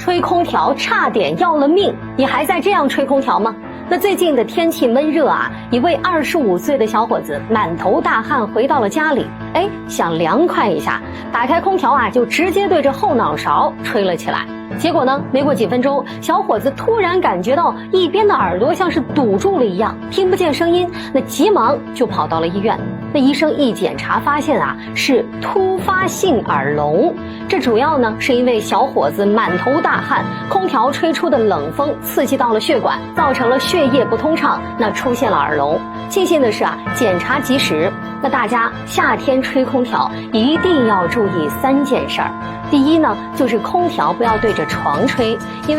吹空调差点要了命，你还在这样吹空调吗？那最近的天气闷热啊，一位25岁的小伙子满头大汗回到了家里，想凉快一下，打开空调啊，就直接对着后脑勺吹了起来。结果呢，没过几分钟，小伙子突然感觉到一边的耳朵像是堵住了一样，听不见声音，那急忙就跑到了医院。那医生一检查发现啊，是突发性耳聋。这主要呢是因为小伙子满头大汗，空调吹出的冷风刺激到了血管，造成了血液不通畅，那出现了耳聋。庆幸的是啊，检查及时。那大家夏天吹空调一定要注意3件事儿。第一呢，就是空调不要对着床吹，因为